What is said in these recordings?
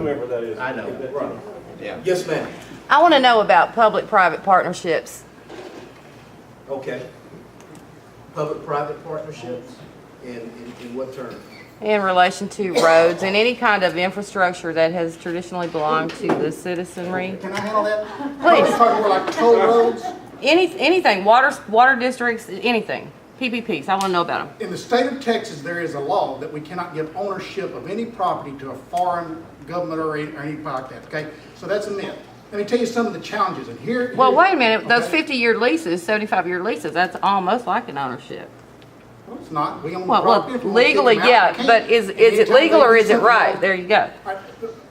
whoever that is. I know. Right. Yeah. Yes, ma'am. I want to know about public-private partnerships. Okay. Public-private partnerships in what terms? In relation to roads and any kind of infrastructure that has traditionally belonged to the citizenry. Can I handle that? Please. I'm talking more like toll roads. Anything, water districts, anything. PPPs, I want to know about them. In the state of Texas, there is a law that we cannot give ownership of any property to a foreign government or anything like that, okay? So that's a myth. Let me tell you some of the challenges, and here... Well, wait a minute, those okay? 50-year leases, 75-year leases, that's almost like an ownership. Well, it's not. We own the Well, property. If we want to kick legally, them out, yeah, we can. but is And it anytime legal they or do is it something right? wrong- There you go.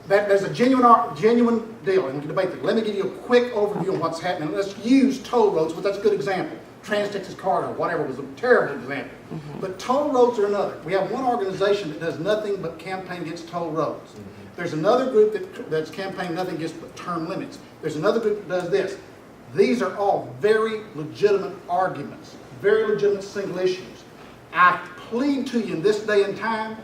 There's a genuine deal, and we can debate that. Let me give you a quick overview of what's happening. Let's use toll roads, but that's a good example. Trans-Texas Corridor, whatever, was a terrible example. But toll roads are another. We have one organization that does nothing but campaign against toll roads. There's another group that's campaigning nothing against but term limits. There's another group that does this. These are all very legitimate arguments, very legitimate single issues. I plead to you in this day and time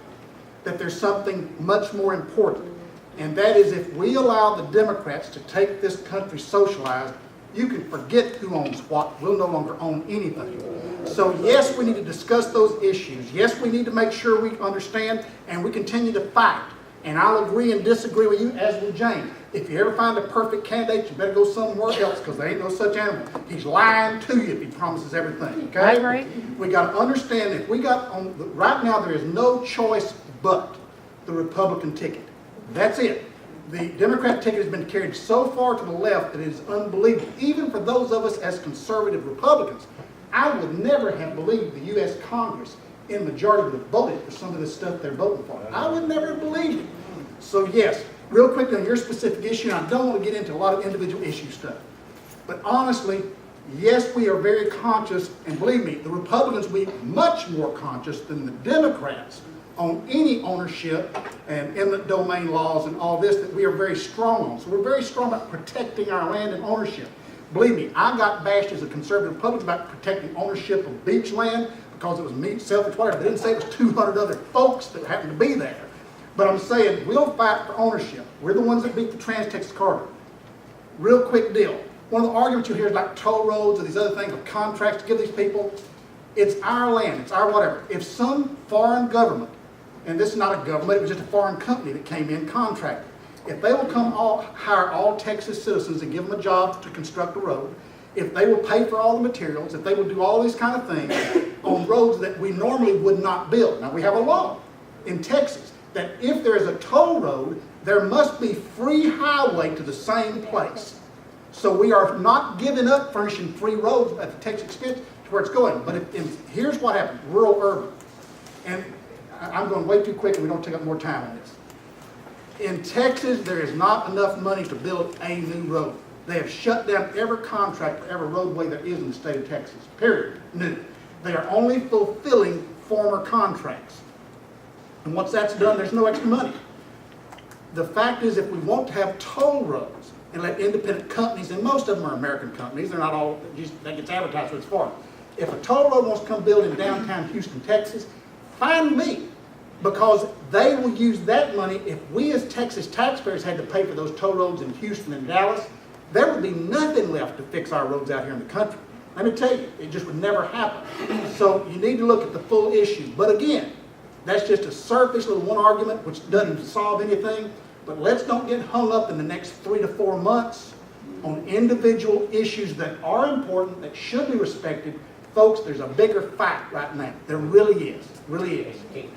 that there's something much more important. And that is, if we allow the Democrats to take this country socialized, you can forget who owns what. We'll no longer own anything. So yes, we need to discuss those issues. Yes, we need to make sure we understand and we continue to fight. And I'll agree and disagree with you, as will James. If you ever find a perfect candidate, you better go somewhere else, because there ain't no such animal. He's lying to you if he promises everything, okay? I agree. We got to understand, if we got on, right now there is no choice but the Republican ticket. That's it. The Democrat ticket has been carried so far to the left that it is unbelievable. Even for those of us as conservative Republicans, I would never have believed the U.S. Congress in majority would have voted for some of this stuff they're voting for. I would never have believed it. So yes, real quickly on your specific issue, and I don't want to get into a lot of individual issue stuff, but honestly, yes, we are very conscious, and believe me, the Republicans will be much more conscious than the Democrats on any ownership and eminent domain laws and all this that we are very strong on. So we're very strong about protecting our land and ownership. Believe me, I got bashed as a conservative Republican about protecting ownership of beach land because it was me, selfish, whatever. They didn't say it was 200 other folks that happened to be there. But I'm saying we'll fight for ownership. We're the ones that beat the Trans-Texas Corridor. Real quick deal. One of the arguments you hear is like toll roads or these other things with contracts to give these people. It's our land, it's our whatever. If some foreign government, and this is not a government, it was just a foreign company that came in, contracted. If they will come hire all Texas citizens and give them a job to construct a road, if they will pay for all the materials, if they will do all these kind of things on roads that we normally would not build. Now we have a law in Texas that if there is a toll road, there must be free highway to the same place. So we are not giving up furnishing free roads at the Texas expense to where it's going. But here's what happened, rural urban. And I'm going way too quick and we don't take up more time on this. In Texas, there is not enough money to build a new road. They have shut down every contract for every roadway there is in the state of Texas, period, new. They are only fulfilling former contracts. And once that's done, there's no extra money. The fact is, if we want to have toll roads and let independent companies, and most of them are American companies, they're not all, that gets advertised for its foreign. If a toll road wants to come build in downtown Houston, Texas, find me. Because they will use that money. If we as Texas taxpayers had to pay for those toll roads in Houston and Dallas, there would be nothing left to fix our roads out here in the country. Let me tell you, it just would never happen. So you need to look at the full issue. But again, that's just a surface little one argument which doesn't solve anything. But let's don't get hung up in the next 3 to 4 months on individual issues that are important, that should be respected. Folks, there's a bigger fight right now. There really is. Really is. You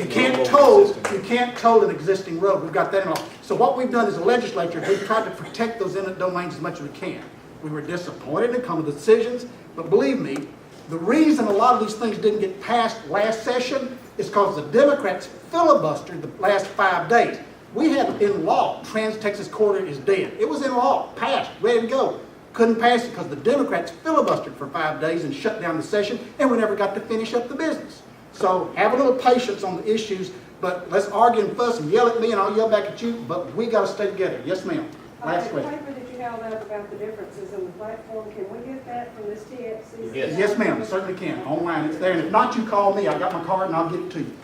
can't toll an existing road. We've got that in all. So what we've done as a legislature, we've tried to protect those eminent domains as much as we can. We were disappointed in some of the decisions, but believe me, the reason a lot of these things didn't get passed last session is because the Democrats filibustered the last 5 days. We had in law, Trans-Texas Corridor is dead. It was in law, passed, ready to go. Couldn't pass it because the Democrats filibustered for 5 days and shut down the session, and we never got to finish up the business. So have a little patience on the issues, but let's argue and fuss and yell at me and I'll yell back at you, but we got to stay together. Yes, ma'am. Last question. The paper that you held up about the differences in the platform, can we get that from this TXC? Yes. Yes, ma'am. Certainly can. Online, it's there. And if not, you call me. I got my card and I'll get it to you.